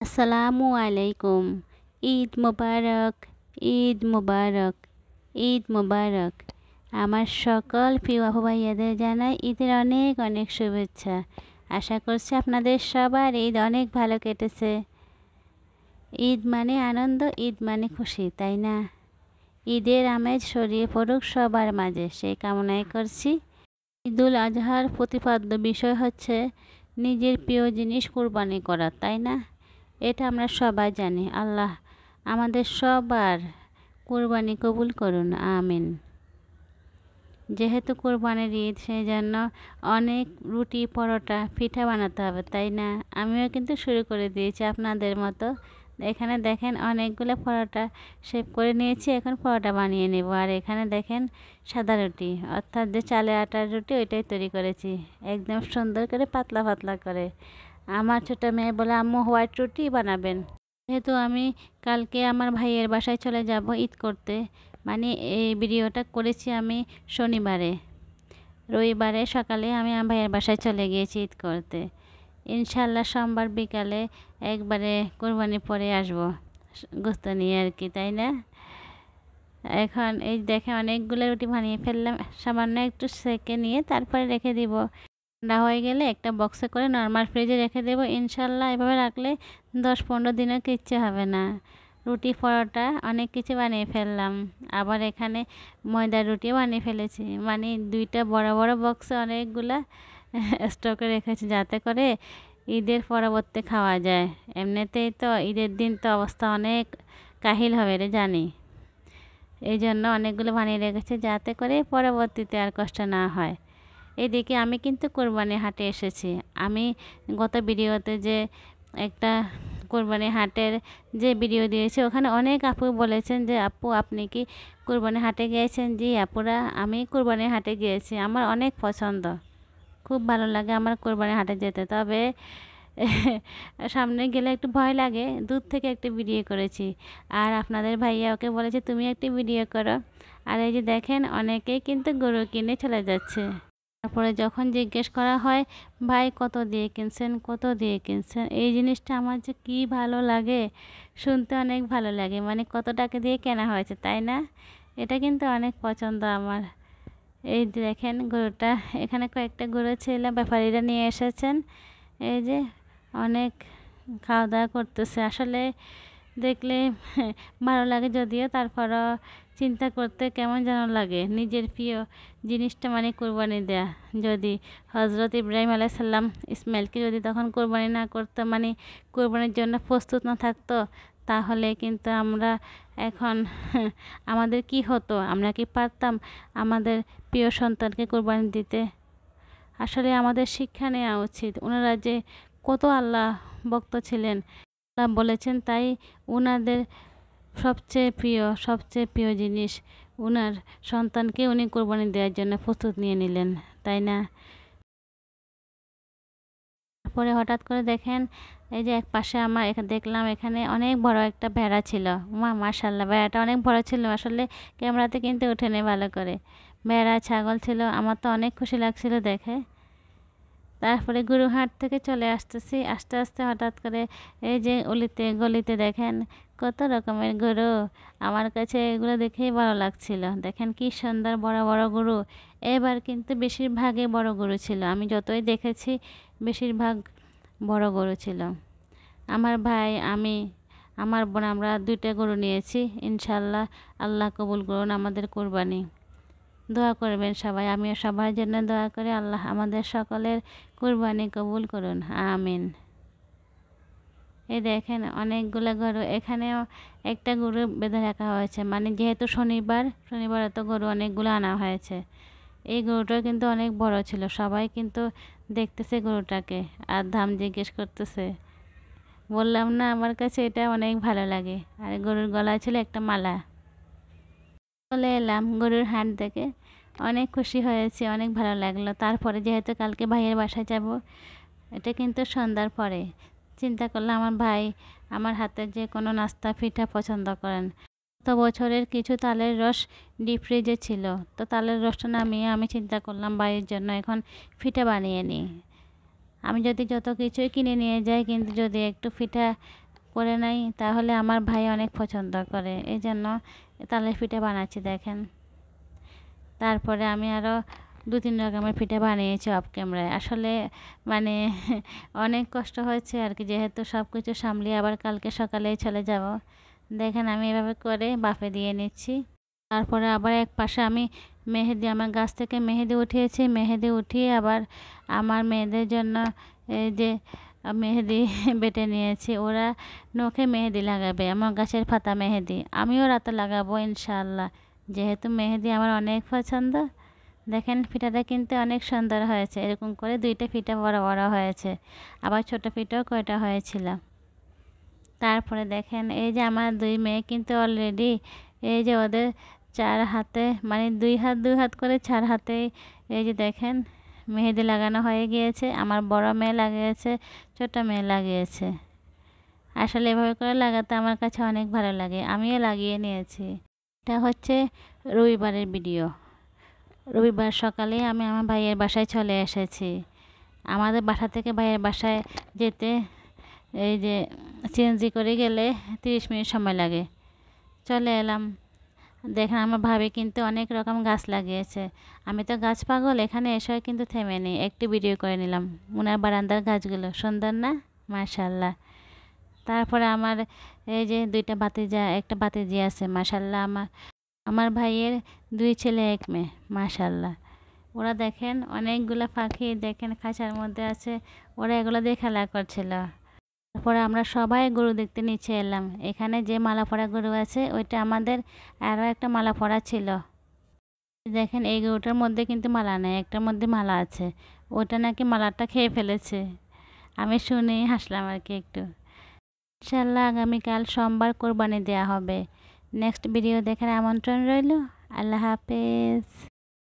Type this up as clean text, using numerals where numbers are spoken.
আসসালামু আলাইকুম। ঈদ মোবারক, ঈদ মোবারক, ঈদ মোবারক। আমার সকল প্রিয় আপু ভাইয়াদের জানাই ঈদের অনেক অনেক শুভেচ্ছা। আশা করছি আপনাদের সবার ঈদ অনেক ভালো কেটেছে। ঈদ মানে আনন্দ, ঈদ মানে খুশি, তাই না? ঈদের আমেজ ছড়িয়ে পড়ুক সবার মাঝে, সেই কামনাই করছি। ঈদুল আজহার প্রতিপাদ্য বিষয় হচ্ছে নিজের প্রিয় জিনিস কুরবানি করা, তাই না? এটা আমরা সবাই জানি। আল্লাহ আমাদের সবার কুরবানি কবুল করুন, আমিন। যেহেতু কুরবানির ঈদ, সেই জন্য অনেক রুটি, পরোটা, পিঠা বানাতে হবে, তাই না? আমিও কিন্তু শুরু করে দিয়েছি আপনাদের মতো। এখানে দেখেন অনেকগুলো পরোটা শেপ করে নিয়েছি, এখন পরোটা বানিয়ে নেব। আর এখানে দেখেন সাদা রুটি, অর্থাৎ যে চালের আটার রুটি, ওইটাই তৈরি করেছি একদম সুন্দর করে, পাতলা পাতলা করে। আমার ছোটো মেয়ে বলে, আম্মু হোয়াইট রুটি বানাবেন। যেহেতু আমি কালকে আমার ভাইয়ের বাসায় চলে যাব ঈদ করতে, মানে এই ভিডিওটা করেছি আমি শনিবারে। রবিবারে সকালে আমি আমার ভাইয়ের বাসায় চলে গিয়েছি ঈদ করতে। ইনশাল্লাহ সোমবার বিকালে একবারে কোরবানি পরে আসবো গোস্ত নিয়ে আর কি, তাই না? এখন এই দেখে অনেকগুলো রুটি বানিয়ে ফেললাম, সামান্য একটু সেকে নিয়ে তারপরে রেখে দিব। ঠান্ডা হয়ে গেলে একটা বক্সে করে নর্মাল ফ্রিজে রেখে দেবো। ইনশাল্লাহ এভাবে রাখলে 10-15 দিনও কিচ্ছু হবে না। রুটি, পরোটা অনেক কিছু বানিয়ে ফেললাম। আবার এখানে ময়দার রুটিও বানিয়ে ফেলেছি, মানে 2টা বড় বড় বক্সে অনেকগুলা স্টকে রেখেছি, যাতে করে ঈদের পরবর্তী খাওয়া যায়। এমনিতেই তো ঈদের দিন তো অবস্থা অনেক কাহিল হবে রে, জানি। এই জন্য অনেকগুলো বানিয়ে রেখেছি, যাতে করে পরবর্তীতে আর কষ্ট না হয়। এদিকে আমি কিন্তু কোরবানি হাটে এসেছি। আমি গত ভিডিওতে যে একটা কোরবানি হাটের যে ভিডিও দিয়েছি, ওখানে অনেক আপু বলেছেন যে আপু আপনি কি কোরবানি হাটে গিয়েছেন? জি আপুরা, আমি কোরবানি হাটে গিয়েছি, আমার অনেক পছন্দ, খুব ভালো লাগে আমার কোরবানি হাটে যেতে। তবে সামনে গেলে একটু ভয় লাগে, দূর থেকে একটা ভিডিও করেছি। আর আপনাদের ভাইয়া ওকে বলেছে তুমি একটি ভিডিও করো। আর এই যে দেখেন অনেকেই কিন্তু গরু কিনে চলে যাচ্ছে। তারপরে যখন জিজ্ঞেস করা হয় ভাই কত দিয়ে কিনছেন, কত দিয়ে কিনছেন, এই জিনিসটা আমার যে কী ভালো লাগে, শুনতে অনেক ভালো লাগে। মানে কত টাকা দিয়ে কেনা হয়েছে, তাই না? এটা কিন্তু অনেক পছন্দ আমার। এই দেখেন গরুটা, এখানে কয়েকটা গরু ছিল, ব্যাপারীরা নিয়ে এসেছেন। এই যে অনেক খাওয়া দাওয়া করতেছে। আসলে দেখলে ভালো লাগে যদিও, তারপরও চিন্তা করতে কেমন যেন লাগে। নিজের প্রিয় জিনিসটা মানে কোরবানি দেয়া, যদি হজরত ইব্রাহিম আলাইসাল্লাম ইসমাইলকে যদি তখন কোরবানি না করতো, মানে কোরবানির জন্য প্রস্তুত না থাকতো, তাহলে কিন্তু আমরা এখন আমাদের কি হতো? আমরা কি পারতাম আমাদের প্রিয় সন্তানকে কোরবানি দিতে? আসলে আমাদের শিক্ষা নেওয়া উচিত। ওনারা যে কত আল্লাহ ভক্ত ছিলেন, আল্লাহ বলেছেন, তাই ওনাদের সবচেয়ে প্রিয় জিনিস ওনার সন্তানকে উনি কোরবানি দেওয়ার জন্য প্রস্তুত নিয়ে নিলেন, তাই না? তারপরে হঠাৎ করে দেখেন এই যে এক পাশে আমার দেখলাম এখানে অনেক বড় একটা ভেড়া ছিল। মাশাআল্লাহ, ভেড়াটা অনেক বড় ছিল, আসলে ক্যামেরাতে কিন্তু ওঠে নেই ভালো করে। ভেড়া, ছাগল ছিল, আমার তো অনেক খুশি লাগছিল দেখে। তারপরে গরুহাট থেকে চলে আসতেছি, আস্তে আস্তে হঠাৎ করে এই যে অলিতে গলিতে দেখেন কত রকমের গরু। আমার কাছে এগুলো দেখেই ভালো লাগছিল। দেখেন কি সুন্দর বড় বড় গরু। এবার কিন্তু বেশিরভাগই বড় গরু ছিল, আমি যতই দেখেছি বেশিরভাগ বড় গরু ছিল। আমার ভাই, আমি, আমার বোন, আমরা 2টা গরু নিয়েছি। ইনশাল্লাহ আল্লাহ কবুল করুন আমাদের কোরবানি। দোয়া করবেন সবাই, আমিও সবার জন্য দোয়া করি, আল্লাহ আমাদের সকলের কুরবানি কবুল করুন, আমিন। এই দেখেন অনেকগুলো গরু, এখানেও একটা গরু বেঁধে রাখা হয়েছে, মানে যেহেতু শনিবার তো গরু অনেকগুলো আনা হয়েছে। এই গরুটাও কিন্তু অনেক বড় ছিল, সবাই কিন্তু দেখতেছে গরুটাকে আর দাম জিজ্ঞেস করতেছে। বললাম না আমার কাছে এটা অনেক ভালো লাগে। আর গরুর গলায় ছিল একটা মালা। চলে এলাম গরুর হাট দেখে, অনেক খুশি হয়েছি, অনেক ভালো লাগলো। তারপরে যেহেতু কালকে ভাইয়ের বাসায় যাব, এটা কিন্তু সন্ধ্যার পরে, চিন্তা করলাম আমার ভাই আমার হাতের যে কোনো নাস্তা পিঠা পছন্দ করেন। তো বছরের কিছু তালের রস ডিপ ফ্রিজে ছিল, তো তালের রসটা নামিয়ে আমি চিন্তা করলাম ভাইয়ের জন্য এখন পিঠা বানিয়ে নিই। আমি যদি যত কিছুই কিনে নিয়ে যাই, কিন্তু যদি একটু পিঠা করে নাই, তাহলে আমার ভাই অনেক পছন্দ করে, এই জন্য তালের পিঠা বানাচ্ছি দেখেন। তারপরে আমি আরও 2-3 রকমের পিঠা বানিয়েছি অফ ক্যামেরায়। আসলে মানে অনেক কষ্ট হয়েছে আর কি, যেহেতু সব কিছু সামলিয়ে আবার কালকে সকালেই চলে যাব। দেখেন আমি এভাবে করে বাফে দিয়ে নিচ্ছি। তারপরে আবার এক পাশে আমি মেহেদি, আমার গাছ থেকে মেহেদি উঠিয়েছি, মেহেদি উঠিয়ে আবার আমার মেয়েদের জন্য এই যে মেহেদি বেটে নিয়েছি। ওরা নখে মেহেদি লাগাবে, আমার গাছের পাতা মেহেদি, আমিও রাতে লাগাবো ইনশাআল্লাহ, যেহেতু মেহেদি আমার অনেক পছন্দ। দেখেন পিঠাটা কিন্তু অনেক সুন্দর হয়েছে, এরকম করে 2টা পিঠা বড় বড় হয়েছে, আবার ছোট পিঠাও কয়টা হয়েছিল। তারপরে দেখেন এই যে আমার 2 মেয়ে কিন্তু অলরেডি এই যে ওদের 4 হাতে, মানে 2 হাত করে 4 হাতে এই যে দেখেন মেহেদি লাগানো হয়ে গিয়েছে। আমার বড় মেয়ে লাগিয়েছে, ছোট মেয়ে লাগিয়েছে। আসলে এভাবে করে লাগাতে আমার কাছে অনেক ভালো লাগে, আমিও লাগিয়ে নিয়েছি। এটা হচ্ছে রবিবারের ভিডিও। রবিবার সকালে আমি আমার ভাইয়ের বাসায় চলে এসেছি। আমাদের বাসা থেকে ভাইয়ের বাসায় যেতে এই যে সিএনজি করে গেলে 30 মিনিট সময় লাগে। চলে এলাম। দেখেন আমার ভাবি কিন্তু অনেক রকম গাছ লাগিয়েছে। আমি তো গাছ পাগল, এখানে এসেও কিন্তু থেমে নেই, একটু ভিডিও করে নিলাম উনার বারান্দার গাছগুলো। সুন্দর না? মাশাআল্লাহ। তারপরে আমার এই যে 2টা ভাতিজা, একটা ভাতিজি আছে মাশাআল্লাহ। আমার ভাইয়ের 2 ছেলে 1 মেয়ে মাশাআল্লাহ। ওরা দেখেন অনেকগুলো পাখি দেখেন খাঁচার মধ্যে আছে, ওরা এগুলো দিয়ে খেলা করছিল। তারপরে আমরা সবাই গরু দেখতে নিচে এলাম। এখানে যে মালা পরা গরু আছে ওইটা আমাদের আরও একটা মালা পরা ছিল। দেখেন এই গরুটার মধ্যে কিন্তু মালা নেই, একটার মধ্যে মালা আছে, ওটা নাকি মালাটা খেয়ে ফেলেছে। আমি শুনেই হাসলাম আর কি একটু। ইনশাআল্লাহ আগামীকাল সোমবার কোরবানি দেওয়া হবে। নেক্সট ভিডিও দেখার আমন্ত্রণ রইল। আল্লাহ হাফেজ।